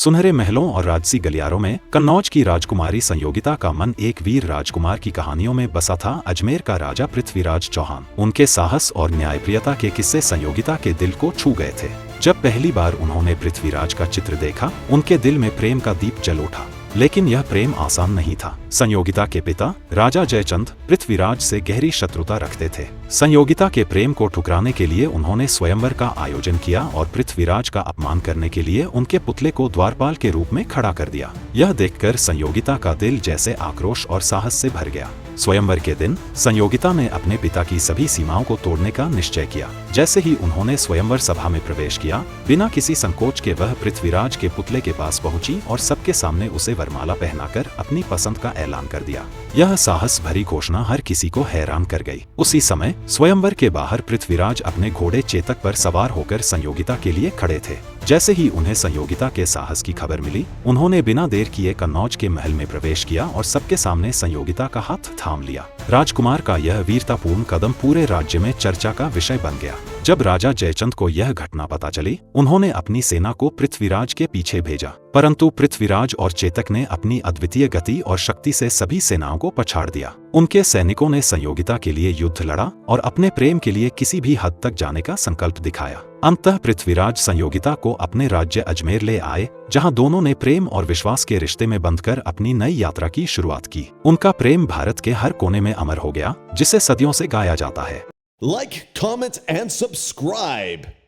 सुनहरे महलों और राजसी गलियारों में कन्नौज की राजकुमारी संयोगिता का मन एक वीर राजकुमार की कहानियों में बसा था। अजमेर का राजा पृथ्वीराज चौहान, उनके साहस और न्यायप्रियता के किस्से संयोगिता के दिल को छू गए थे। जब पहली बार उन्होंने पृथ्वीराज का चित्र देखा, उनके दिल में प्रेम का दीप जल उठा। लेकिन यह प्रेम आसान नहीं था। संयोगिता के पिता राजा जयचंद पृथ्वीराज से गहरी शत्रुता रखते थे। संयोगिता के प्रेम को ठुकराने के लिए उन्होंने स्वयंवर का आयोजन किया और पृथ्वीराज का अपमान करने के लिए उनके पुतले को द्वारपाल के रूप में खड़ा कर दिया। यह देखकर संयोगिता का दिल जैसे आक्रोश और साहस से भर गया। स्वयंवर के दिन संयोगिता ने अपने पिता की सभी सीमाओं को तोड़ने का निश्चय किया। जैसे ही उन्होंने स्वयंवर सभा में प्रवेश किया, बिना किसी संकोच के वह पृथ्वीराज के पुतले के पास पहुंची और सबके सामने उसे वरमाला पहनाकर अपनी पसंद का ऐलान कर दिया। यह साहस भरी घोषणा हर किसी को हैरान कर गई। उसी समय स्वयंवर के बाहर पृथ्वीराज अपने घोड़े चेतक पर सवार होकर संयोगिता के लिए खड़े थे। जैसे ही उन्हें संयोगिता के साहस की खबर मिली, उन्होंने बिना देर किए कन्नौज के महल में प्रवेश किया और सबके सामने संयोगिता का हाथ थाम लिया। राजकुमार का यह वीरतापूर्ण कदम पूरे राज्य में चर्चा का विषय बन गया। जब राजा जयचंद को यह घटना पता चली, उन्होंने अपनी सेना को पृथ्वीराज के पीछे भेजा, परंतु पृथ्वीराज और चेतक ने अपनी अद्वितीय गति और शक्ति से सभी सेनाओं को पछाड़ दिया। उनके सैनिकों ने संयोगिता के लिए युद्ध लड़ा और अपने प्रेम के लिए किसी भी हद तक जाने का संकल्प दिखाया। अंततः पृथ्वीराज संयोगिता को अपने राज्य अजमेर ले आए, जहां दोनों ने प्रेम और विश्वास के रिश्ते में बंधकर अपनी नई यात्रा की शुरुआत की। उनका प्रेम भारत के हर कोने में अमर हो गया, जिसे सदियों से गाया जाता है। Like, comment, and subscribe.